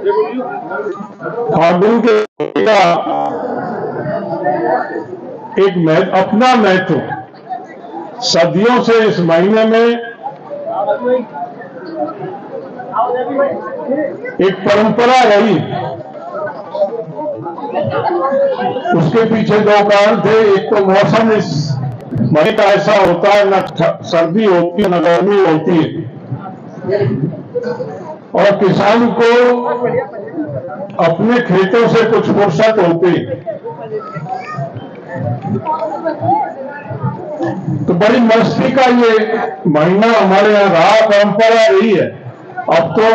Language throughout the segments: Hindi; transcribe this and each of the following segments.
फागुन के एक अपना महत्व सदियों से इस महीने में एक परंपरा रही। उसके पीछे दो कारण थे। एक तो मौसम इस महीने का ऐसा होता है, न सर्दी होती है न गर्मी होती है, और किसान को अपने खेतों से कुछ फुर्सत होती। तो बड़ी मस्ती का ये महीना हमारे यहाँ रहा, परंपरा रही है। अब तो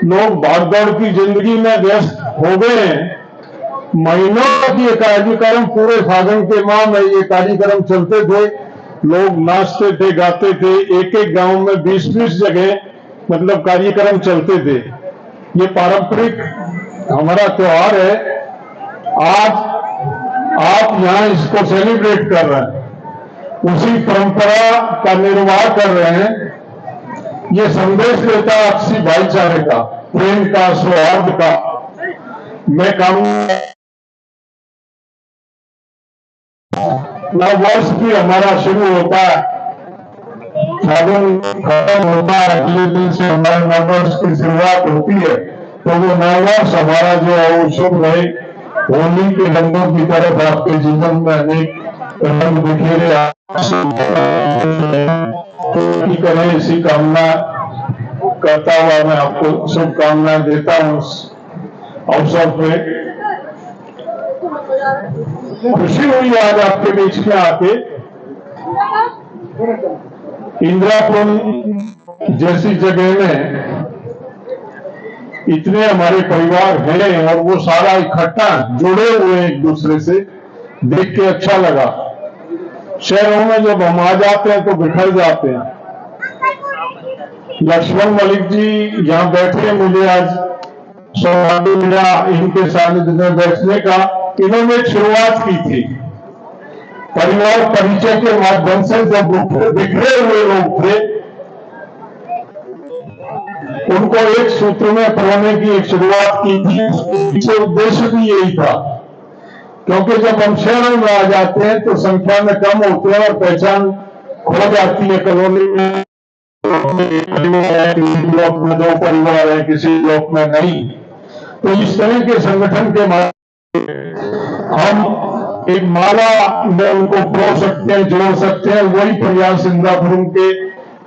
लोग भागदौड़ की जिंदगी में व्यस्त हो गए हैं। महीनों तक ये कार्यक्रम, पूरे फागुन के माह में ये कार्यक्रम चलते थे। लोग नाचते थे, गाते थे। एक एक गांव में 20-20 जगह मतलब कार्यक्रम चलते थे। ये पारंपरिक हमारा त्योहार है। आज आप यहाँ इसको सेलिब्रेट कर रहे हैं, उसी परंपरा का निर्वाह कर रहे हैं। ये संदेश देता है आपसी भाईचारे का, प्रेम का, सौहार्द का। मैं कहूंगा नव वर्ष भी हमारा शुरू होता है, फागुन खत्म होता है, अगले दिन से हमारे नव वर्ष की शुरुआत होती है। तो वो नव वर्ष हमारा जो है वो शुभ रहे। होली के रंगों की तरफ आपके जीवन में अनेक रंग बिखेरे करें, इसी कामना करता हुआ मैं आपको शुभकामनाएं देता हूं। अवसर पे खुशी हुई आज आपके बीच में आके। इंदिरापुर जैसी जगह में इतने हमारे परिवार हैं और वो सारा इकट्ठा जुड़े हुए एक दूसरे से, देख के अच्छा लगा। शहरों में जब हम आ जाते हैं तो बिखर जाते हैं। लक्ष्मण मलिक जी यहाँ बैठे, मुझे आज सौभाग्य मिला इनके सानिध्य में बैठने का। इन्होंने एक शुरुआत की थी परिवार परिचय के माध्यम से। जब बिखरे हुए लोग थे उनको एक सूत्र में पढ़ने की एक शुरुआत की थी। पीछे उद्देश्य भी यही था, क्योंकि जब हम शहरों में आ जाते हैं तो संख्या में कम होते हैं और पहचान खो जाती है। कॉलोनी में किसी ब्लॉक में 2 परिवार है, किसी ब्लॉक में नहीं। तो इस तरह के संगठन के माध्यम हम एक माला में उनको परोस सकते हैं, जोड़ सकते हैं। वही प्रयास इंदिरापुर के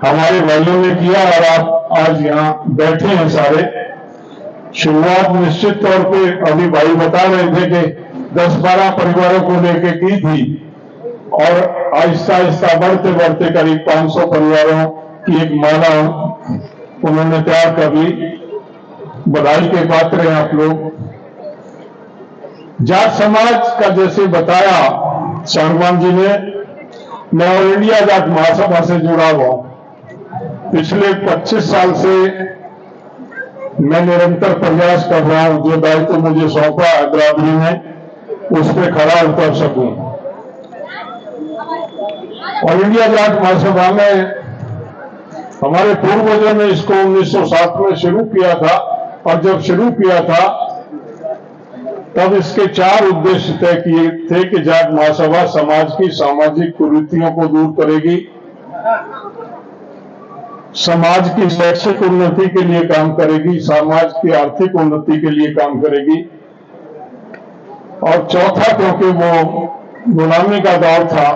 हमारे भाइयों ने किया और आप आज यहाँ बैठे हैं सारे। शुरुआत निश्चित तौर पे अभी भाई बता रहे थे कि 10-12 परिवारों को लेकर की थी और आहिस्ता आहिस्ता बढ़ते बढ़ते करीब 500 परिवारों की एक माला उन्होंने तैयार कर ली। बधाई के पात्र हैं आप लोग। जाट समाज का जैसे बताया सांगवान जी ने, मैं ऑल इंडिया जाट महासभा से जुड़ा हुआ। पिछले 25 साल से मैं निरंतर प्रयास कर रहा हूं, जो दायित्व मुझे सौंपा है बिरादरी में उस पर खरा उतर सकूं। ऑल इंडिया जाट महासभा में हमारे पूर्वजों ने इसको 1907 में शुरू किया था, और जब शुरू किया था तब इसके 4 उद्देश्य तय किए थे कि जाट महासभा समाज की सामाजिक कुरीतियों को दूर करेगी, समाज की शैक्षिक उन्नति के लिए काम करेगी, समाज की आर्थिक उन्नति के लिए काम करेगी, और चौथा, क्योंकि वो गुलामी का दौर था,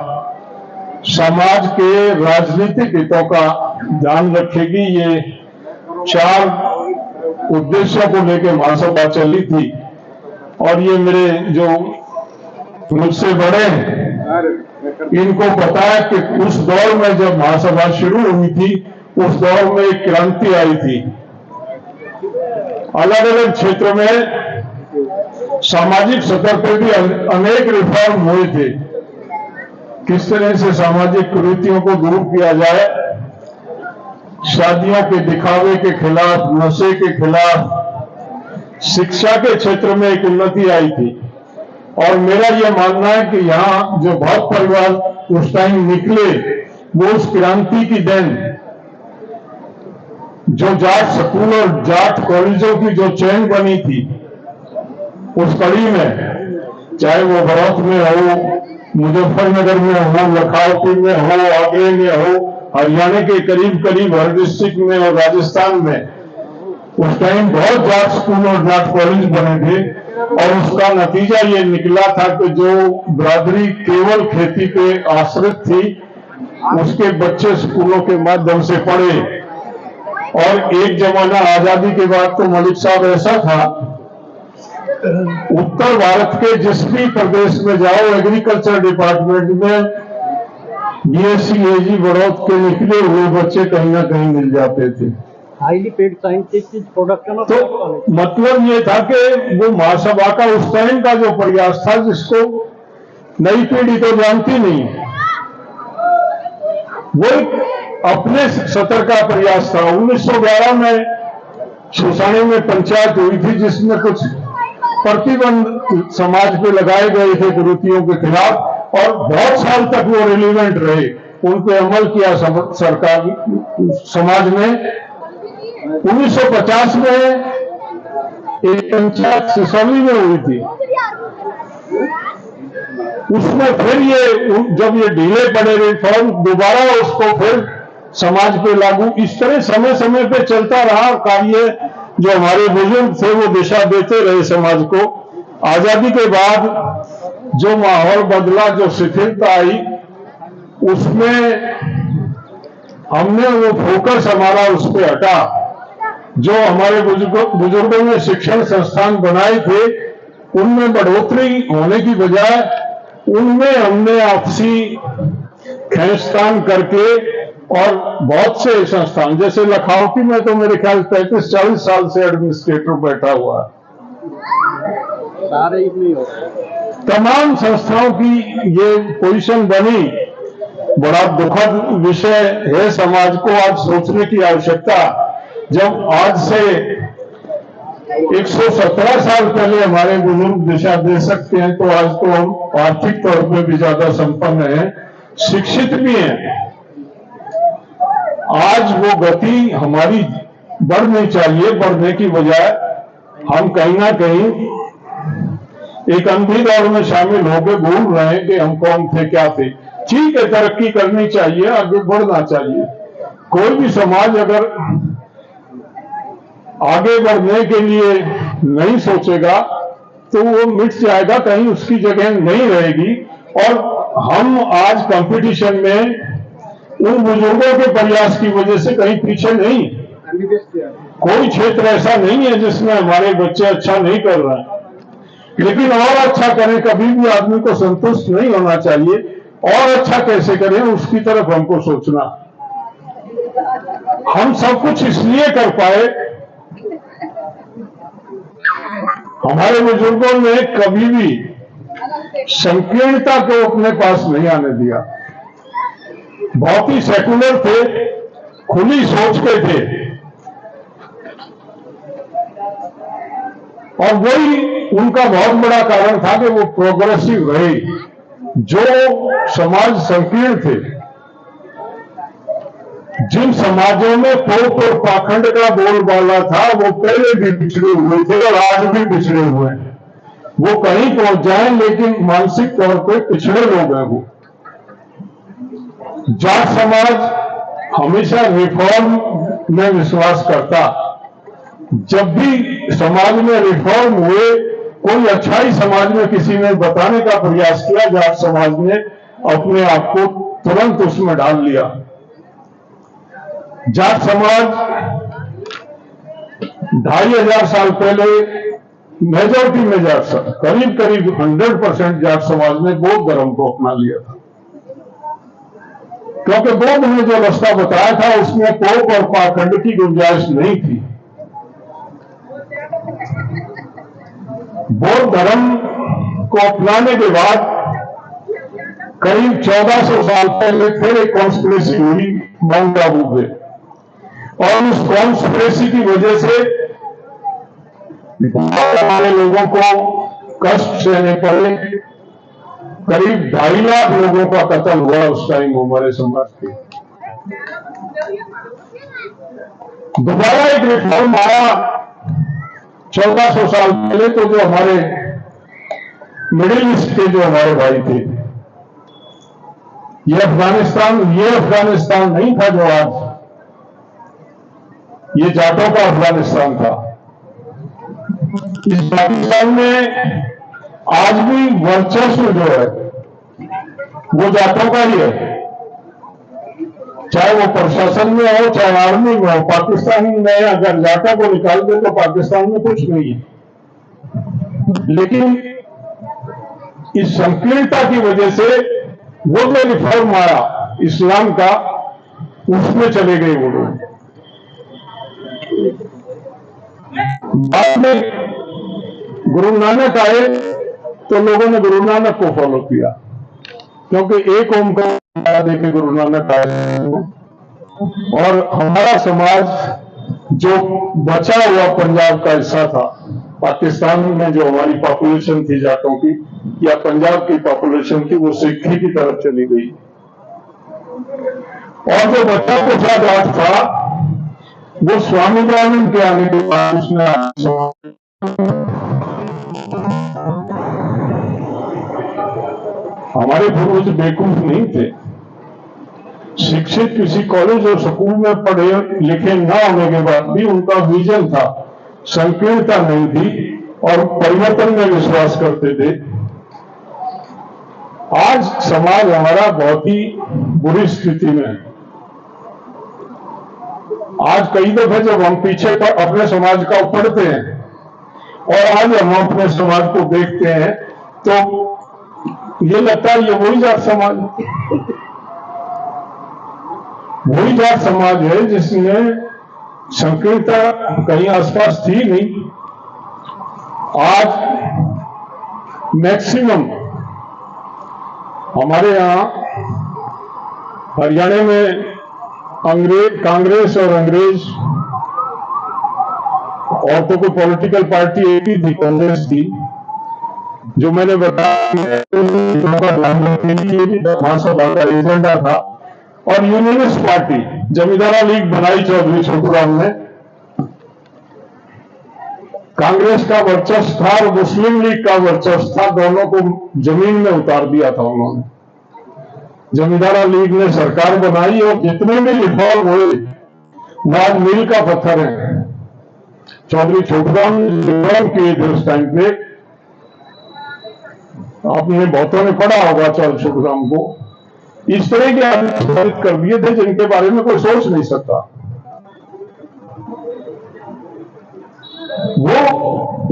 समाज के राजनीतिक हितों का ध्यान रखेगी। ये 4 उद्देश्यों को लेकर महासभा चली थी। और ये मेरे जो मुझसे बड़े हैं इनको पता है कि उस दौर में जब महासभा शुरू हुई थी, उस दौर में एक क्रांति आई थी। अलग अलग क्षेत्रों में सामाजिक सतह पर भी अनेक रिफॉर्म हुए थे। किस तरह से सामाजिक कुरीतियों को दूर किया जाए, शादियों के दिखावे के खिलाफ, नशे के खिलाफ, शिक्षा के क्षेत्र में एक उन्नति आई थी। और मेरा यह मानना है कि यहाँ जो बहुत परिवार उस टाइम निकले वो उस क्रांति की देन। जो जाट स्कूल और जाट कॉलेजों की जो चेन बनी थी उस कड़ी में, चाहे वो बड़ौत में हो, मुजफ्फरनगर में हो, लखनऊ में हो, आगरे में हो, हरियाणा के करीब करीब हर डिस्ट्रिक्ट में और राजस्थान में उस टाइम बहुत जाट स्कूल और जाट कॉलेज बने थे। और उसका नतीजा ये निकला था कि जो बिरादरी केवल खेती पे आश्रित थी उसके बच्चे स्कूलों के माध्यम से पढ़े। और एक जमाना आजादी के बाद तो मलिक साहब ऐसा था, उत्तर भारत के जिस भी प्रदेश में जाओ एग्रीकल्चर डिपार्टमेंट में बीएससी एजी बड़ौत के निकले हुए बच्चे कहीं ना कहीं मिल जाते थे। Highly paid scientific production. तो मतलब ये था कि वो महासभा का उस टाइम का जो प्रयास था जिसको नई पीढ़ी तो जानती नहीं, वो अपने सतर का प्रयास था। 1911 में सुसानी में पंचायत हुई थी जिसमें कुछ प्रतिबंध समाज पे लगाए गए थे कुरीतियों के खिलाफ, और बहुत साल तक वो रिलीवेंट रहे, उन पे अमल किया सरकार समाज ने। 1950 में एक पंचायत सिसौली में हुई थी, उसमें फिर ये जब ये ढीले पड़े रिफॉर्म दोबारा उसको फिर समाज पे लागू, इस तरह समय समय पे चलता रहा कार्य। जो हमारे बुजुर्ग थे वो दिशा देते रहे समाज को। आजादी के बाद जो माहौल बदला, जो शिथिलता आई, उसमें हमने वो फोकस हमारा उस पर हटा। जो हमारे बुजुर्गों ने शिक्षण संस्थान बनाए थे उनमें बढ़ोतरी होने की बजाय उनमें हमने आपसी खींचतान करके, और बहुत से संस्थान जैसे लखनऊ में तो मेरे ख्याल 35-40 साल से एडमिनिस्ट्रेटर बैठा हुआ है, तमाम संस्थाओं की ये पोजीशन बनी। बड़ा दुखद विषय है, समाज को आज सोचने की आवश्यकता। जब आज से 117 साल पहले हमारे बुजुर्ग दिशा दे सकते हैं, तो आज तो हम आर्थिक तौर पे भी ज्यादा संपन्न हैं, शिक्षित भी हैं। आज वो गति हमारी बढ़नी चाहिए, बढ़ने की बजाय हम कहीं ना कहीं एक अंधी दौड़ में शामिल होकर भूल रहे हैं कि हम कौन थे, क्या थे। ठीक है, तरक्की करनी चाहिए, आगे बढ़ना चाहिए। कोई भी समाज अगर आगे बढ़ने के लिए नहीं सोचेगा तो वो मिट जाएगा, कहीं उसकी जगह नहीं रहेगी। और हम आज कंपटीशन में उन बुजुर्गों के प्रयास की वजह से कहीं पीछे नहीं। कोई क्षेत्र ऐसा नहीं है जिसमें हमारे बच्चे अच्छा नहीं कर रहे हैं, लेकिन और अच्छा करें। कभी भी आदमी को संतुष्ट नहीं होना चाहिए, और अच्छा कैसे करें उसकी तरफ हमको सोचना। हम सब कुछ इसलिए कर पाए, हमारे बुजुर्गों ने कभी भी संकीर्णता को अपने पास नहीं आने दिया। बहुत ही सेकुलर थे, खुली सोच के थे, और वही उनका बहुत बड़ा कारण था कि वो प्रोग्रेसिव रहे। जो समाज संकीर्ण थे, जिन समाजों में पोप और पाखंड का बोलबाला था, वो पहले भी पिछड़े हुए थे और आज भी पिछड़े हुए हैं। वो कहीं पहुंच जाए लेकिन मानसिक तौर पे पिछड़े लोग हैं। वो जाट समाज हमेशा रिफॉर्म में विश्वास करता। जब भी समाज में रिफॉर्म हुए, कोई अच्छाई समाज में किसी ने बताने का प्रयास किया, जाट समाज ने अपने आप को तुरंत उसमें डाल लिया। जाट समाज 2500 साल पहले मेजॉरिटी में जाट करीब करीब 100% जाट समाज ने बौद्ध धर्म को अपना लिया था, क्योंकि बौद्ध ने जो रास्ता बताया था उसमें पोप और पाखंड की गुंजाइश नहीं थी। बौद्ध धर्म को अपनाने के बाद करीब 1400 साल पहले फिर एक कॉन्स्पिरेसी हुई माउंट आबू पे, और उस कॉन्स्पिरेसी की वजह से बहुत सारे लोगों को कष्ट सहने पड़े। करीब 2.5 लाख लोगों का कत्ल हुआ उस टाइम हमारे समाज के। दोबारा एक रिफॉर्म आया 1400 साल पहले, तो जो हमारे मिडिल ईस्ट के जो हमारे भाई थे, ये अफगानिस्तान नहीं था जो आज, ये जाटों का अफगानिस्तान था। इस पाकिस्तान में आज भी वर्चस्व जो है वो जाटों का ही है, चाहे वो प्रशासन में हो चाहे आर्मी में हो। पाकिस्तान में अगर जाटों को निकाल दे तो पाकिस्तान में कुछ नहीं है। लेकिन इस संकीर्णता की वजह से वो जो रिफॉर्म आया इस्लाम का, उसमें चले गए वो लोग। बाद में गुरु नानक आए तो लोगों ने गुरु नानक को फॉलो किया, क्योंकि एक ओमकार देके गुरु नानक आए। और हमारा समाज जो बचा हुआ पंजाब का हिस्सा था, पाकिस्तान में जो हमारी पॉपुलेशन थी जाटों की या पंजाब की पॉपुलेशन थी, वो सिक्खी की तरफ चली गई। और जो बच्चा कुचा जाट था वो स्वामी दयानंद के आने के बाद उसने हमारे पूर्वज बेवकूफ नहीं थे। शिक्षित किसी कॉलेज और स्कूल में पढ़े लिखे ना होने के बाद भी उनका विजन था, संकीर्णता नहीं थी और परिवर्तन में विश्वास करते थे। आज समाज हमारा बहुत ही बुरी स्थिति में है। आज कई दफे जब हम पीछे पर अपने समाज का पढ़ते हैं और आज हम अपने समाज को देखते हैं तो ये लगता है ये वही जाट समाज है जिसमें संकीर्णता कहीं आसपास थी नहीं। आज मैक्सिमम हमारे यहां हरियाणा में कांग्रेस और अंग्रेज और तो कोई पॉलिटिकल पार्टी एक ही थी, कांग्रेस थी, जो मैंने बताया महासभा का एजेंडा था। और यूनियनिस्ट पार्टी जमींदारा लीग बनाई चौधरी छोटूराम ने। कांग्रेस का वर्चस्व था और मुस्लिम लीग का वर्चस्व था, दोनों को जमीन में उतार दिया था उन्होंने। जमींदारा लीग ने सरकार बनाई और जितने भी रिफॉर्म हुए वो आज मील का पत्थर है। चौधरी छोटूराम रिफॉर्म किए थे उस टाइम पे, आपने बहुतों ने पढ़ा होगा चौधरी छोटूराम को। इस तरह के आदमी कर दिए थे जिनके बारे में कोई सोच नहीं सकता। वो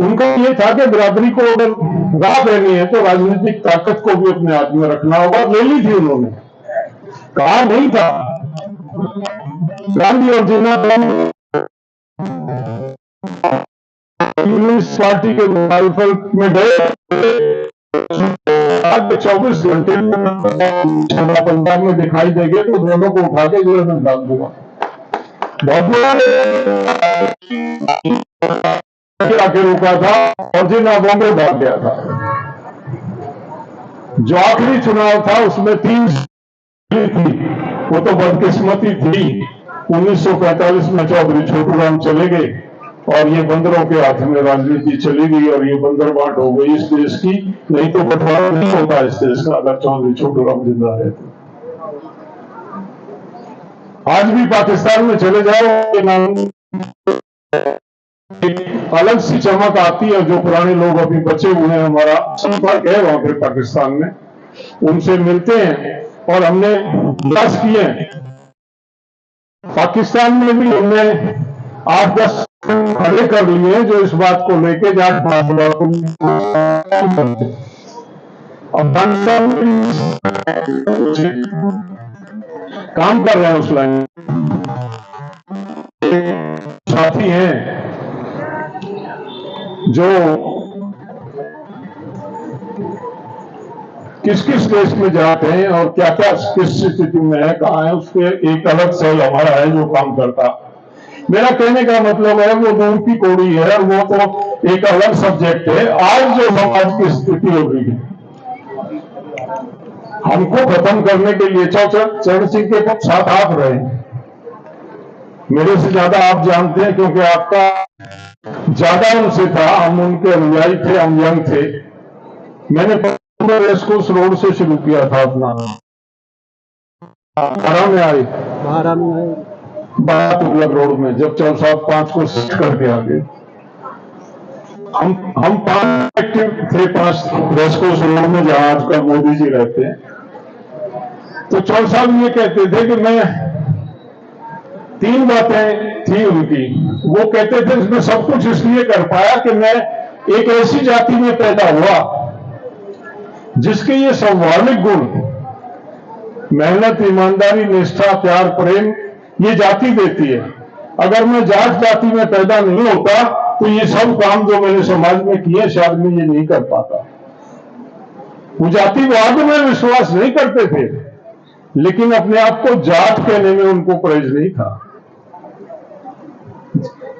उनका ये था कि बिरादरी को अगर राह देनी है तो राजनीतिक ताकत को भी अपने हाथ में रखना होगा। ले ली थी उन्होंने, कहा नहीं था। गांधी और जिन्ना कम्युनिस्ट पार्टी के मुखालिफत में गए, आज 24 घंटे पंजाब में दिखाई देंगे तो दोनों को उठा के जेल में डाल दूंगा। बहुत आके रुका था और जिन आगों को डाल गया था। जो आखिरी चुनाव था उसमें 3 थी, वो तो बदकिस्मती थी। 1945 में चौधरी छोटूराम चले गए और ये बंदरों के हाथ में राजनीति चली गई और ये बंदर बांट हो गई इस देश की। नहीं तो बंटवारा नहीं होता इस देश का अगर चौधरी छोटूराम जिंदा रहते। आज भी पाकिस्तान में चले जाओ, अलग सी चमक आती है। जो पुराने लोग अभी बचे हुए हैं, हमारा संपर्क है वहां पर पाकिस्तान में, उनसे मिलते हैं और हमने प्रयास किए। पाकिस्तान में भी हमने 8-10 खड़े कर लिए जो इस बात को लेके जाट अफगानिस्तान में काम कर रहे हैं। उस लाइन साथी हैं जो किस किस देश में जाते हैं और क्या क्या किस स्थिति में है, कहाँ है, उसके एक अलग सेल हमारा है जो काम करता। मेरा कहने का मतलब है वो दूर की कौड़ी है, वो तो एक अलग सब्जेक्ट है। आज जो समाज की स्थिति हो गई है, हमको खत्म करने के लिए चरण सिंह के साथ आप रहे। मेरे से ज्यादा आप जानते हैं, क्योंकि आपका ज्यादा उनसे था। हम उनके अनुयायी थे, हम यंग थे। मैंने रेसकोर्स रोड से शुरू किया था अपना। बारह में आए, 12 में बात रोड में, जब चौल साहब 5 को शिफ्ट करके आ गए। हम 5 एक्टिव थे, 5 रेसकोर्स रोड में, जहां आजकल मोदी जी रहते हैं। तो चौल साहब ये कहते थे कि मैं 3 बातें थी उनकी। वो कहते थे मैं सब कुछ इसलिए कर पाया कि मैं एक ऐसी जाति में पैदा हुआ जिसके ये स्वाभाविक गुण, मेहनत, ईमानदारी, निष्ठा, प्यार, प्रेम, ये जाति देती है। अगर मैं जाति में पैदा नहीं होता तो ये सब काम जो मैंने समाज में किए शायद मैं ये नहीं कर पाता। वो जातिवाद में विश्वास नहीं करते थे, लेकिन अपने आप को जात कहने में उनको परहेज नहीं था।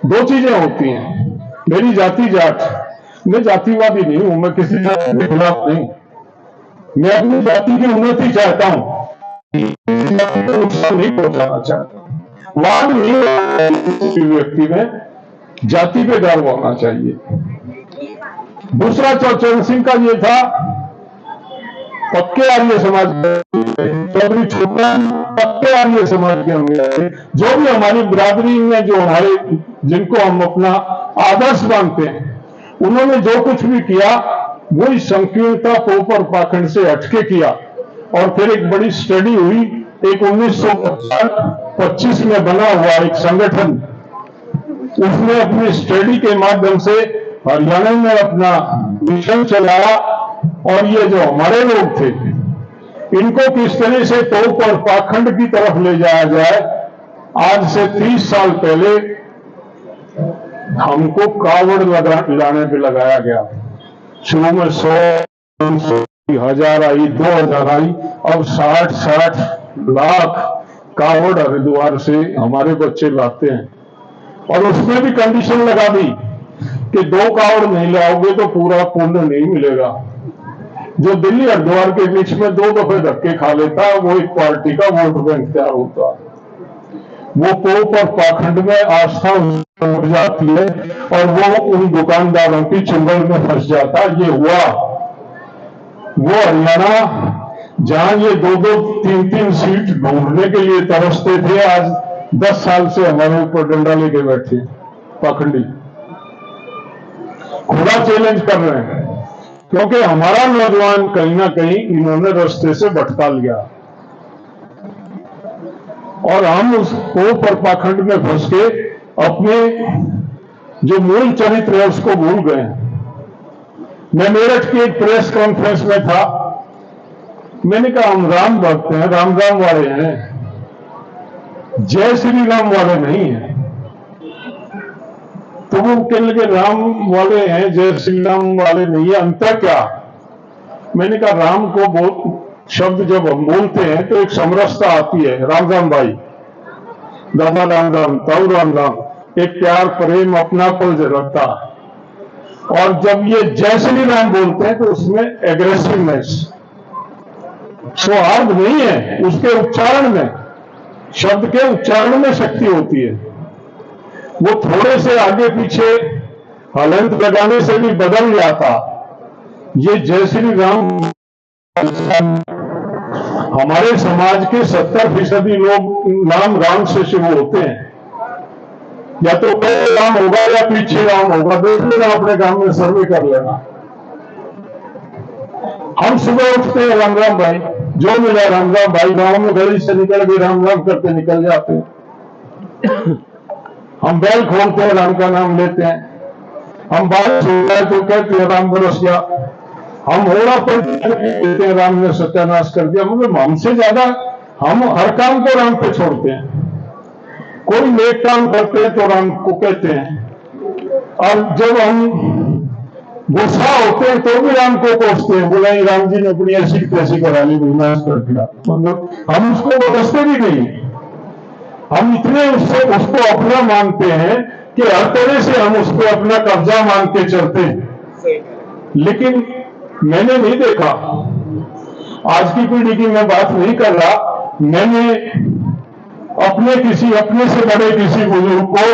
2 चीजें होती हैं, मेरी जाति जाट। मैं जातिवादी नहीं हूं, मैं किसी जाति के खिलाफ नहीं। मैं अपनी जाति की उन्नति चाहता हूं, नुकसान नहीं पहुंचाना चाहता। वाद नहीं, व्यक्ति में जाति पे गर्व होना चाहिए। दूसरा चौचरण सिंह का ये था, पक्के आर्य समाज, चौधरी छोटा पक्के आर्य समाज के होंगे। जो भी हमारी बिरादरी में, जो हमारे, जिनको हम अपना आदर्श मानते हैं, उन्होंने जो कुछ भी किया वो इस संकीर्णता, पोप और पाखंड से हटके किया। और फिर एक बड़ी स्टडी हुई, एक 1925 में बना हुआ एक संगठन, उसने अपनी स्टडी के माध्यम से हरियाणा में अपना मिशन चलाया। और ये जो हमारे लोग थे, इनको किस तरह से पोप और पाखंड की तरफ ले जाया जाए। आज से 30 साल पहले हमको कावड़ लाने पे लगाया गया। शुरू में 100, 1000 आई, 2000 आई, अब 60 लाख कावड़ हरिद्वार से हमारे बच्चे लाते हैं। और उसमें भी कंडीशन लगा दी कि 2 कावड़ नहीं लाओगे तो पूरा पुण्य नहीं मिलेगा। जो दिल्ली हरिद्वार के बीच में 2 दफे धक्के खा लेता है, वो एक पार्टी का वोट बैंक तैयार होता है। वो पोप और पाखंड में आस्था उठ जाती है और वो उन दुकानदारों की चुंगल में फंस जाता है। ये हुआ वो हरियाणा जहां ये 2-2, 3-3 सीट ढूंढने के लिए तरसते थे, आज 10 साल से हमारे ऊपर डंडा लेके बैठे पाखंडी, खुला चैलेंज कर रहे हैं। क्योंकि हमारा नौजवान कहीं ना कहीं इन्होंने रास्ते से भटका लिया और हम उस पोप और पाखंड में फंस के अपने जो मूल चरित्र है उसको भूल गए। मैं मेरठ की एक प्रेस कॉन्फ्रेंस में था। मैंने कहा हम राम भक्त हैं, राम राम वाले हैं, जय श्री राम वाले नहीं हैं। तो वो कहने लगे राम वाले हैं, जय श्री राम वाले नहीं है, अंतर क्या? मैंने कहा राम को शब्द जब हम बोलते हैं तो एक समरसता आती है, राम राम भाई, दादा राम राम, ताऊ राम राम, एक प्यार, प्रेम, अपनापन रहता। और जब ये जय श्री राम बोलते हैं तो उसमें एग्रेसिवनेस, सौहार्द नहीं है, उसके उच्चारण में, शब्द के उच्चारण में शक्ति होती है। वो थोड़े से आगे पीछे हलंत लगाने से भी बदल जाता। ये जय श्री राम, हमारे समाज के 70% लोग नाम राम से शुरू होते हैं, या तो पहले राम होगा या पीछे राम होगा। देख लेना, अपने गांव में सर्वे कर लेना। हम सुबह उठते हैं राम राम भाई, जो मिला राम राम भाई, गांव में गली से निकल के राम राम करते निकल जाते हैं। हम बैल खोलते हैं, राम का नाम लेते हैं। हम बारिश होता है तो कहते हैं राम बरस गया। हम होड़ा पड़ते हैं, राम ने सत्यानाश कर दिया। मतलब हमसे ज्यादा हम हर काम को राम पे छोड़ते हैं। कोई नेक काम करते हैं तो राम को कहते हैं, और जब हम गुस्सा होते हैं तो भी राम को कोसते हैं, बोला राम जी ने अपनी ऐसी कैसी करा ली, विनाश कर दिया। मतलब हम उसको बरसते भी नहीं, हम इतने उसको अपना मानते हैं कि हर तरह से हम उसको अपना कब्जा मान के चलते हैं। लेकिन मैंने नहीं देखा, आज की पीढ़ी की मैं बात नहीं कर रहा, मैंने अपने से बड़े किसी बुजुर्ग को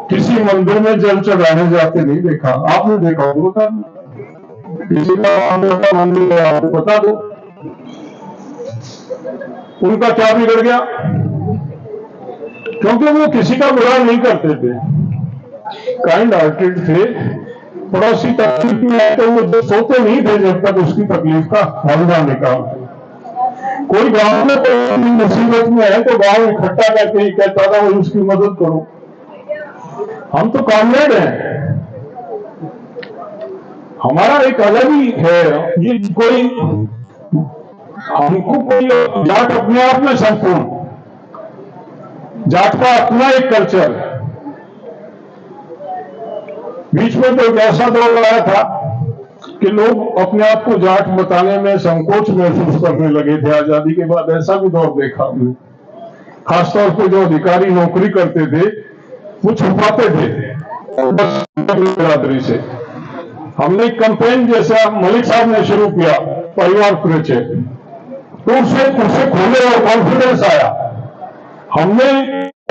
किसी मंदिर में जल चढ़ाने जाते नहीं देखा। आपने देखा हो तो बता दो। किसी का मंदिर है आपको बता दो, उनका क्या बिगड़ गया? क्योंकि वो किसी का बुरा नहीं करते थे, काइंड हार्टेड थे। पड़ोसी तकलीफ में आए तो वो सोते नहीं थे जब तक उसकी तकलीफ का हल ना निकालते। कोई गांव में कोई मुसीबत में है तो गांव इकट्ठा करके ही कहता था भाई उसकी मदद करो। हम तो कॉमरेड हैं, हमारा एक अलग ही है। ये कोई हमको कोई जाट अपने आप में संपूर्ण, जाट का अपना एक कल्चर। बीच में तो एक ऐसा दौर आया था कि लोग अपने आप को जाट बताने में संकोच महसूस करने लगे थे। आजादी के बाद ऐसा भी दौर देखा हमने। खासतौर पर जो अधिकारी नौकरी करते थे वो छुपाते थे बिरादरी से। हमने एक कैंपेन जैसा मलिक साहब ने शुरू किया, परिवार परिचय, तो उससे खोले और कॉन्फिडेंस आया। हमने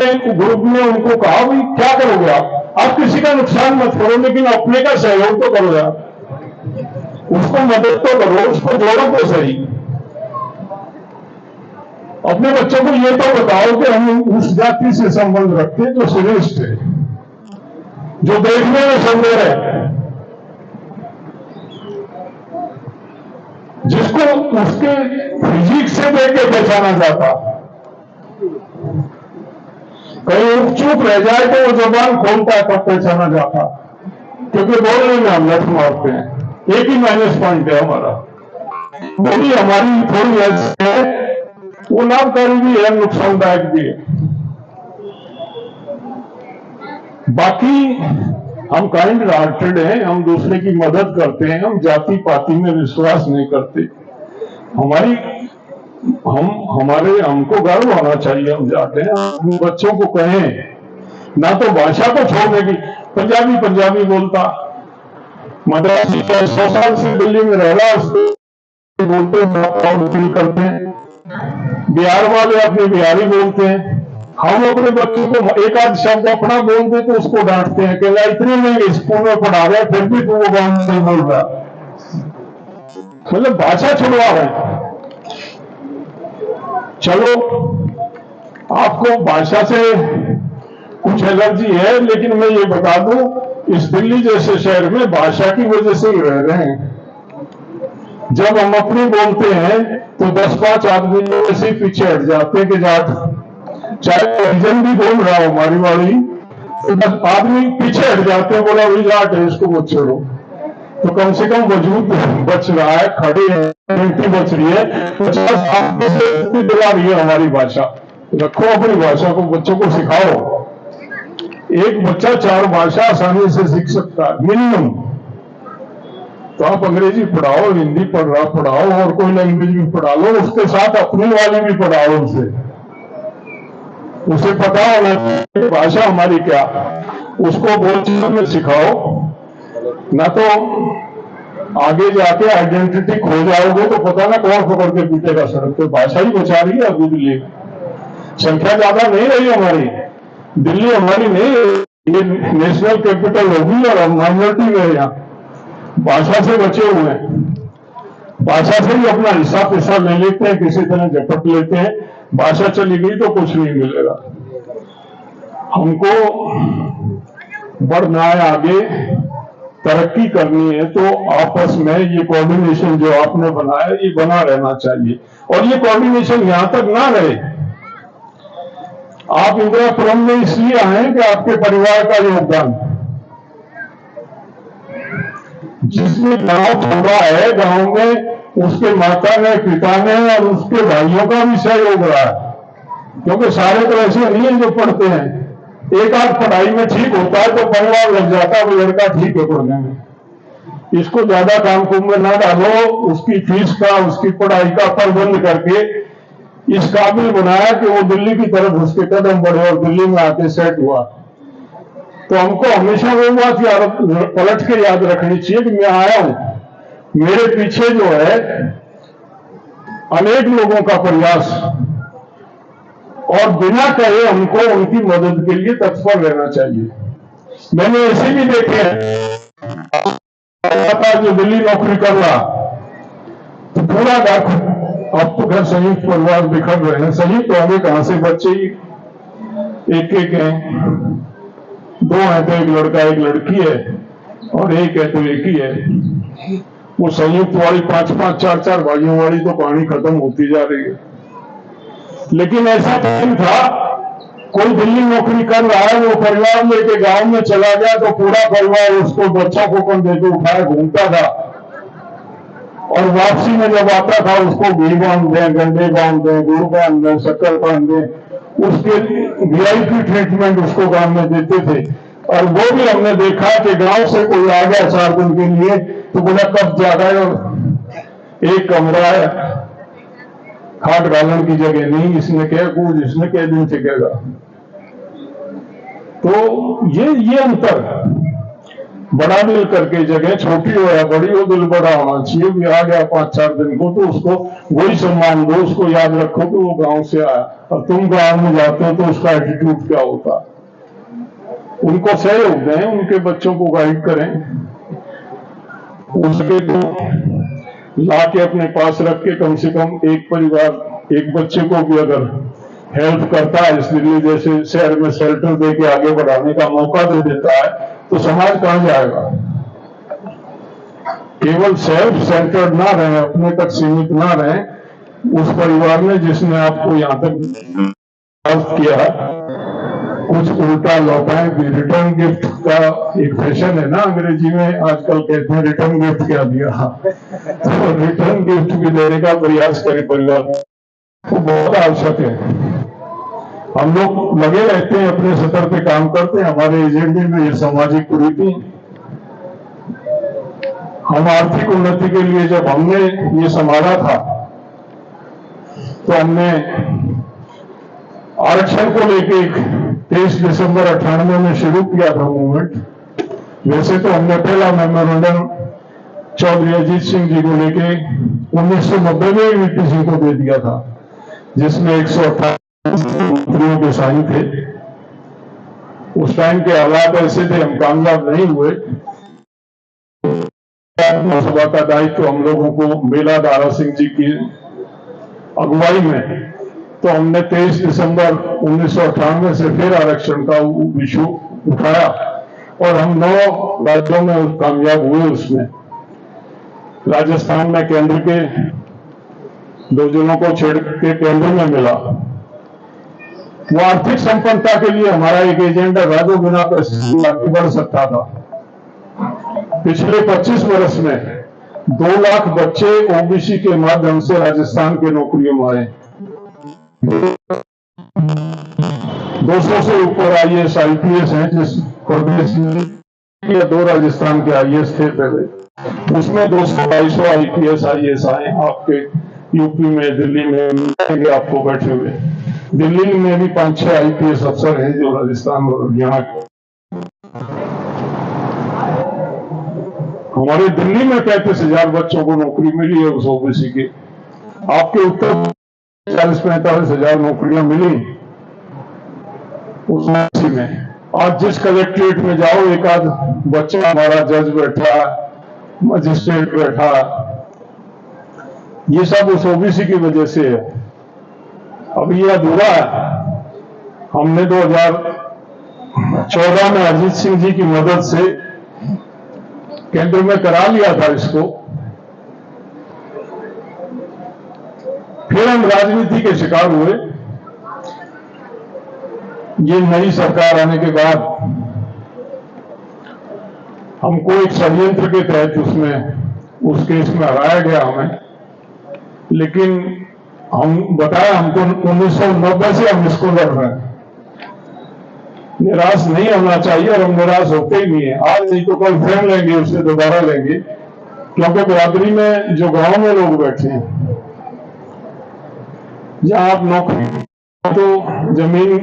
एक ग्रुप में उनको कहा भाई क्या करोगे आप किसी का नुकसान मत करो, लेकिन अपने का सहयोग तो करो यार, उसको मदद तो करो, उसको जोड़ो तो सही। अपने बच्चों को ये तो बताओ कि हम उस जाति से संबंध रखते हैं जो श्रेष्ठ है, जो देखने में सुंदर है, जिसको उसके फिजिक से देख के पहचाना जाता। कहीं चुप रह जाए तो वो जुबान खोलता है तब पहचाना जाता, क्योंकि बोलने में हम लठ मारते हैं। एक ही माइनस पॉइंट है हमारा, बोली हमारी थोड़ी ऐसी है, वो लाभकारी भी है नुकसानदायक भी है। बाकी हम काइंड हार्टेड हैं, हम दूसरे की मदद करते हैं, हम जाति पाति में विश्वास नहीं करते। हमको गर्व होना चाहिए, हम जाते हैं। अपने बच्चों को कहें ना तो भाषा को छोड़ने की। पंजाबी बोलता, मद्रासी 100 साल से दिल्ली में रह रहा, उसको बोलते करते हैं। बिहार वाले अपने बिहारी बोलते हैं। हम अपने बच्चों को एक आध शब्द अपना बोलते तो उसको डांटते हैं कि इतने नहीं स्कूल में पढ़ा रहे फिर भी तू वो गाँव नहीं बोल रहा। मतलब भाषा छुड़वा रहे। चलो आपको भाषा से कुछ एलर्जी है, लेकिन मैं ये बता दूं इस दिल्ली जैसे शहर में भाषा की वजह से ही रह रहे हैं। जब हम अपनी बोलते हैं तो 10-5 आदमी ऐसे पीछे हट जाते हैं कि जाट, चाहे रीजन भी बोल रहा हो हमारी वाली, तो 10 आदमी पीछे हट जाते हैं, बोला वही जाट है इसको मत छोड़ो। तो कम से कम वजूद बच रहा है, खड़े हैं, बच रही है, 50 आदमी दिला रही है हमारी भाषा। रखो अपनी भाषा को, बच्चों को सिखाओ। एक बच्चा 4 भाषा आसानी से सीख सकता है मिनिमम। तो आप अंग्रेजी पढ़ाओ, हिंदी पढ़ाओ और कोई लैंग्वेज भी पढ़ा लो, उसके साथ अपनी वाली भी पढ़ाओ। उसे पता होना भाषा हमारी क्या, उसको बोलचाल में सिखाओ। ना तो आगे जाके आइडेंटिटी खो जाओगे तो पता ना कौन पकड़ के पीटेगा सड़क पे। भाषा ही बचा रही है अभी दिल्ली। संख्या ज्यादा नहीं रही हमारी, दिल्ली हमारी नहीं, ये नेशनल कैपिटल होगी और हम माइनॉरिटी में यहाँ भाषा से बचे हुए हैं। भाषा से ही अपना हिसाब पैसा ले लेते हैं, किसी तरह झपट लेते हैं। भाषा चली गई तो कुछ नहीं मिलेगा। हमको बढ़ना है, आगे तरक्की करनी है, तो आपस में ये कोऑर्डिनेशन जो आपने बनाया ये बना रहना चाहिए। और ये कोऑर्डिनेशन यहां तक ना रहे। आप इंदिरापुरम में इसलिए आए कि आपके परिवार का योगदान, जिसने गांव छोड़ा है, गांव में उसके माता ने, पिता ने और उसके भाइयों का भी सहयोग रहा है। क्योंकि सारे तो ऐसे नहीं है जो पढ़ते हैं, एक आध पढ़ाई में ठीक होता है तो परिवार लग जाता है, वो लड़का ठीक है पढ़ने में। इसको ज्यादा काम कुम में ना डालो, उसकी फीस का, उसकी पढ़ाई का प्रबंध करके इस काबिल बनाया कि वो दिल्ली की तरफ उसके कदम बढ़े और दिल्ली में आके सेट हुआ। तो हमको हमेशा वो बात पलट के याद रखनी चाहिए कि मैं आया हूं, मेरे पीछे जो है अनेक लोगों का प्रयास, और बिना कहे उनको उनकी मदद के लिए तत्पर रहना चाहिए। मैंने ऐसे भी देखे हैं जो दिल्ली नौकरी कर रहा तो पूरा घर, अब तो घर संयुक्त परिवार बिखर रहे हैं, संयुक्त तो होंगे कहां से, बच्चे ही एक एक हैं, दो हैं तो एक लड़का एक लड़की है, और एक है तो एक ही है। वो संयुक्त वाली 5-5 4-4 भाइयों वाली तो कहानी खत्म होती जा रही है। लेकिन ऐसा नहीं था, कोई दिल्ली नौकरी कर रहा है, वो परिवार लेके गांव में चला गया तो पूरा परिवार उसको बच्चों को कंधे पे उठाए घूमता था, और वापसी में जब आता था उसको घी बांध दें, गंडे बांध दें, गुड़ बांध दें, शक्कर बांध दें, उसके वीआईपी ट्रीटमेंट उसको गांव में देते थे। और वो भी हमने देखा कि गांव से कोई आ गया 4 दिन के लिए तो बोला कब जा रहा है, और एक कमरा है, खाट गालन की जगह नहीं, इसने क्या कुछ, इसने क्या दिन टिकेगा। तो ये अंतर, बड़ा दिल करके जगह छोटी हो या बड़ी हो, दिल बड़ा होना चाहिए। भी आ गया 5-4 दिन को तो उसको वही सम्मान दो, उसको याद रखो कि वो गांव से आया। और तुम गांव में जाते हो तो उसका एटीट्यूड क्या होता, उनको सहयोग दें, उनके बच्चों को गाइड करें, उसके तो ला के अपने पास रख के कम से कम एक परिवार एक बच्चे को भी अगर हेल्प करता है, इस दिल्ली जैसे शहर में शेल्टर दे के आगे बढ़ाने का मौका दे देता है, तो समाज कहां जाएगा। केवल सेल्फ सेंटर्ड ना रहे, अपने तक सीमित ना रहे। उस परिवार ने जिसने आपको यहां तक किया, कुछ उल्टा लौटाएं भी। रिटर्न गिफ्ट का एक फैशन है ना अंग्रेजी में, आजकल कहते हैं रिटर्न गिफ्ट क्या दिया, तो रिटर्न गिफ्ट भी देने का प्रयास करें परिवार, वो बहुत आवश्यक है। हम लोग लगे रहते हैं, अपने स्तर पे काम करते हैं, हमारे एजेंडे में ये सामाजिक कुरीति। हम आर्थिक उन्नति के लिए जब हमने ये संभाला था तो हमने आरक्षण को लेके 23 दिसंबर 98 में शुरू किया था मूवमेंट। वैसे तो हमने पहला मेमोरेंडम चौधरी अजीत सिंह जी को लेके 1990 में ही वीपी सिंह को दे दिया था, जिसमें 128 मंत्रियों के साइन थे। उस टाइम के हालात ऐसे थे, हम कामयाब नहीं हुए। सभा का दायित्व हम लोगों को मेला दारा सिंह जी की अगुवाई में, तो हमने 23 दिसंबर 1998 से फिर आरक्षण का विषय उठाया और हम 9 राज्यों में कामयाब हुए। उसमें राजस्थान में केंद्र के 2 जिलों को छेड़ के केंद्र में मिला। वो आर्थिक संपन्नता के लिए हमारा एक एजेंडा था जो बिना पैसे बढ़ सकता था। पिछले 25 वर्ष में 2 लाख बच्चे ओबीसी के माध्यम से राजस्थान के नौकरियों में आए। 200 से ऊपर आईएएस आईपीएस हैं, जिस प्रदेश में 2 राजस्थान के आईएएस थे पहले, उसमें 200-250 आईपीएस आईएएस आए। आपके यूपी में, दिल्ली में आपको बैठे हुए, दिल्ली में भी 5-6 आईपीएस अफसर हैं जो राजस्थान और हरियाणा के। हमारे दिल्ली में 35,000 बच्चों को नौकरी मिली है उस ओबीसी की। आपके उत्तर 40-45,000 नौकरियां मिली उस ओबीसी में। आज जिस कलेक्ट्रेट में जाओ, एक आध बच्चा हमारा जज बैठा, मजिस्ट्रेट बैठा, ये सब उस ओबीसी की वजह से है। अब ये अधूरा है। हमने 2014 में अजीत सिंह जी की मदद से केंद्र में करा लिया था इसको। फिर हम राजनीति के शिकार हुए। ये नई सरकार आने के बाद हमको एक षड्यंत्र के तहत उस केस में हराया गया हमें। लेकिन हम बताया, हमको 1990 से हम इसको लड़ रहे हैं। निराश नहीं होना चाहिए और हम निराश होते ही नहीं है। आज नहीं तो कल फिर लेंगे, उससे दोबारा लेंगे, क्योंकि बिरादरी में जो गांव में लोग बैठे हैं, जहां आप नौकरी तो जमीन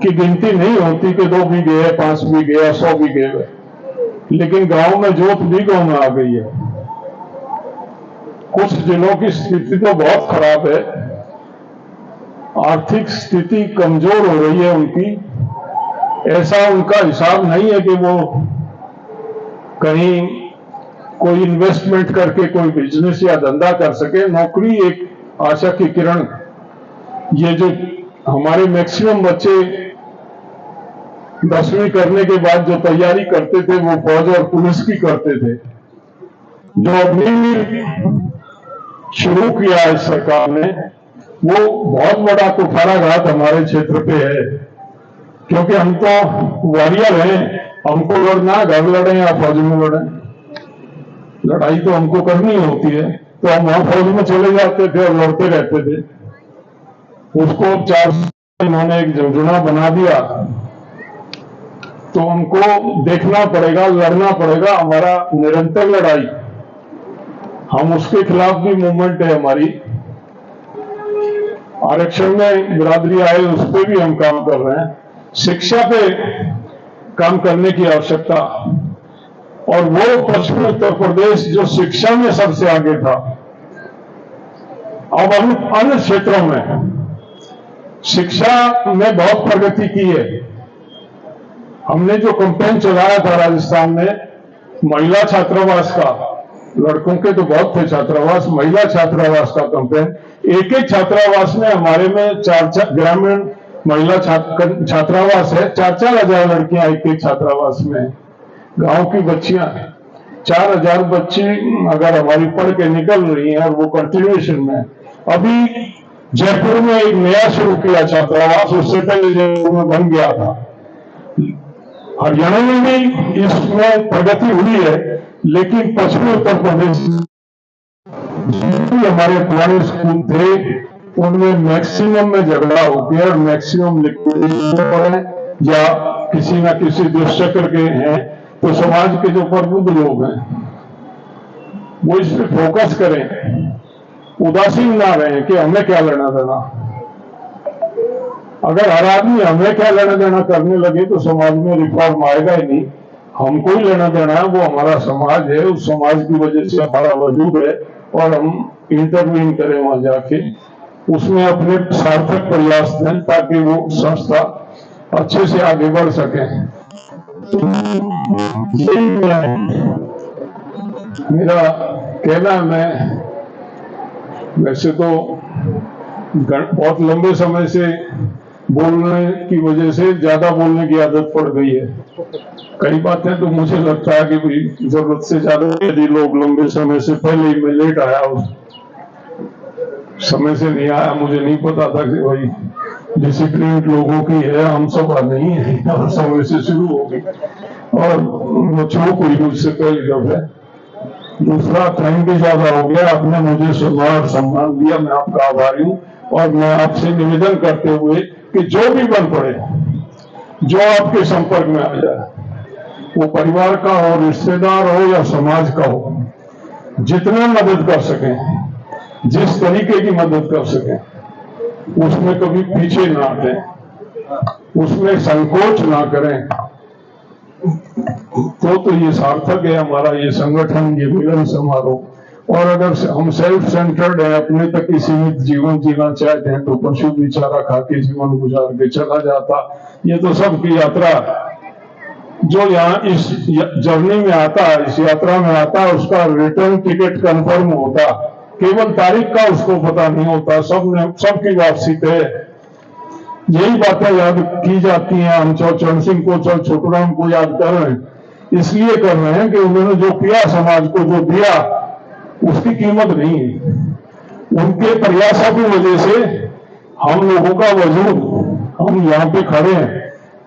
की गिनती नहीं होती कि 2 बीघे है, 5 बीघे या 100 बीघे है, लेकिन गांव में जोत बीघों में आ गई है। कुछ जिलों की स्थिति तो बहुत खराब है। आर्थिक स्थिति कमजोर हो रही है उनकी, ऐसा उनका हिसाब नहीं है कि वो कहीं कोई इन्वेस्टमेंट करके कोई बिजनेस या धंधा कर सके। नौकरी एक आशा की किरण। ये जो हमारे मैक्सिमम बच्चे 10वीं करने के बाद जो तैयारी करते थे वो फौज और पुलिस की करते थे। जो अभी शुरू किया है सरकार ने, वो बहुत बड़ा कुठाराघात हमारे क्षेत्र पे है, क्योंकि हम तो वॉरियर हैं। हमको लड़ना, घर लड़े या फौज में लड़े, लड़ाई तो हमको करनी होती है। तो हम वहां फौज में चले जाते थे और लड़ते रहते थे। उसको 4 साल इन्होंने एक योजना बना दिया, तो हमको देखना पड़ेगा, लड़ना पड़ेगा, हमारा निरंतर लड़ाई। हम उसके खिलाफ भी मूवमेंट है हमारी। आरक्षण में बिरादरी आए, उस पर भी हम काम कर रहे हैं। शिक्षा पे काम करने की आवश्यकता, और वो पश्चिमी उत्तर प्रदेश जो शिक्षा में सबसे आगे था, अब हम अन्य क्षेत्रों में शिक्षा में बहुत प्रगति की है। हमने जो कैंपेन चलाया था राजस्थान में महिला छात्रावास का, लड़कों के तो बहुत थे छात्रावास, महिला छात्रावास का कैंपेन। एक एक छात्रावास में हमारे में 4 ग्रामीण महिला छात्रावास है। 4-4 हजार लड़कियां एक एक छात्रावास में, गांव की बच्चियां। 4000 बच्ची अगर हमारी पढ़ के निकल रही हैं, और वो कंटिन्यूएशन में। अभी जयपुर में एक नया शुरू किया छात्रावास, उससे पहले जयपुर में बन गया था। हरियाणा में भी इसमें प्रगति हुई है, लेकिन पश्चिमी उत्तर प्रदेश हमारे पुराने स्कूल थे, उनमें मैक्सिमम में झगड़ा हो गया और मैक्सिमम लिक्विडेशन या किसी ना किसी दुष्चक्र के हैं। तो समाज के जो प्रबुद्ध लोग हैं वो इस पर फोकस करें, उदासीन ना रहे कि हमें क्या लेना देना। अगर हर आदमी हमें क्या लेना देना करने लगे तो समाज में रिफॉर्म आएगा ही नहीं। हमको ही लेना देना है, वो हमारा समाज है, उस समाज की वजह से हमारा वजूद है, और हम इंटरवीन करें वहां जाके, उसमें अपने सार्थक प्रयास दें ताकि वो संस्था अच्छे से आगे बढ़ सके। तो मेरा कहना है, मैं वैसे तो बहुत लंबे समय से बोलने की वजह से ज्यादा बोलने की आदत पड़ गई है। कई बातें तो मुझे लगता है कि भाई जरूरत से ज्यादा यदि लोग लंबे समय से पहले ही मैं लेट आया, उस समय से नहीं आया, मुझे नहीं पता था कि भाई डिसिप्लिन लोगों की है, हम सब नहीं है, और समय से शुरू हो गई और वो चूक हुई मुझसे पहले जब है। दूसरा, टाइम भी ज्यादा हो गया, आपने मुझे सुना और सम्मान दिया, मैं आपका आभारी हूँ। और मैं आपसे निवेदन करते हुए कि जो भी बन पड़े, जो आपके संपर्क में आ जाए, वो परिवार का हो, रिश्तेदार हो या समाज का हो, जितना मदद कर सकें, जिस तरीके की मदद कर सकें, उसमें कभी पीछे ना हटें, उसमें संकोच ना करें। तो ये सार्थक है हमारा ये संगठन, ये मिलन समारोह। और अगर हम सेल्फ सेंटर्ड है, अपने तक ही सीमित जीवन जीना चाहते हैं, तो पशु बेचारा खा के जीवन गुजार के चला जाता। ये तो सबकी यात्रा, जो यहाँ इस जर्नी में आता है, इस यात्रा में आता है, उसका रिटर्न टिकट कंफर्म होता, केवल तारीख का उसको पता नहीं होता। सबकी वापसी तय। यही बातें याद की जाती हैं। हम चरण सिंह को, छोटूराम को याद कर रहे हैं, इसलिए कर रहे हैं कि उन्होंने जो किया, समाज को जो दिया, उसकी कीमत नहीं है। उनके प्रयासों की वजह से हम लोगों का वजूद, हम यहाँ पे खड़े हैं।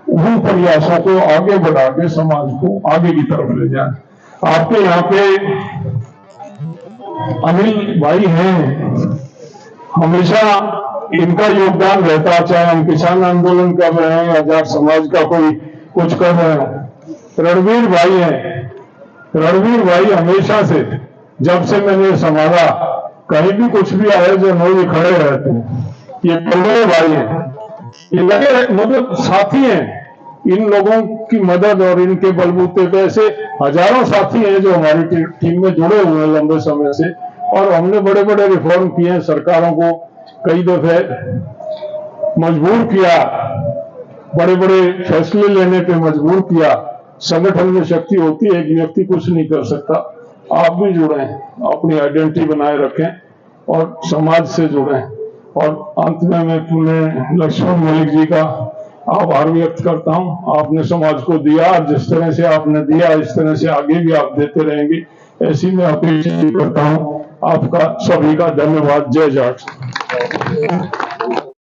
उन प्रयासों को आगे बढ़ा के समाज को आगे की तरफ ले जाए। आपके यहाँ पे अनिल भाई हैं, हमेशा इनका योगदान रहता, चाहे हम किसान आंदोलन कर रहे हैं या आजाद समाज का कोई कुछ कर रहे हो। रणवीर भाई हैं, रणवीर भाई हमेशा से, जब से मैंने संभाला, कहीं भी कुछ भी आयोजन हो, ये खड़े रहते हैं। ये बड़े भाई हैं, ये लगे मतलब साथी हैं। इन लोगों की मदद और इनके बलबूते पे ऐसे हजारों साथी हैं जो हमारी टीम में जुड़े हुए हैं लंबे समय से। और हमने बड़े बड़े रिफॉर्म किए हैं, सरकारों को कई दफे मजबूर किया, बड़े बड़े फैसले लेने पे मजबूर किया। संगठन में शक्ति होती है, एक व्यक्ति कुछ नहीं कर सकता। आप भी जुड़े, अपनी आइडेंटिटी बनाए रखें और समाज से जुड़े। और अंत में मैं पुनः लक्ष्मण मलिक जी का आभार व्यक्त करता हूं। आपने समाज को दिया, जिस तरह से आपने दिया इस तरह से आगे भी आप देते रहेंगे, ऐसी मैं अपेक्षा करता हूं। आपका सभी का धन्यवाद। जय जाट।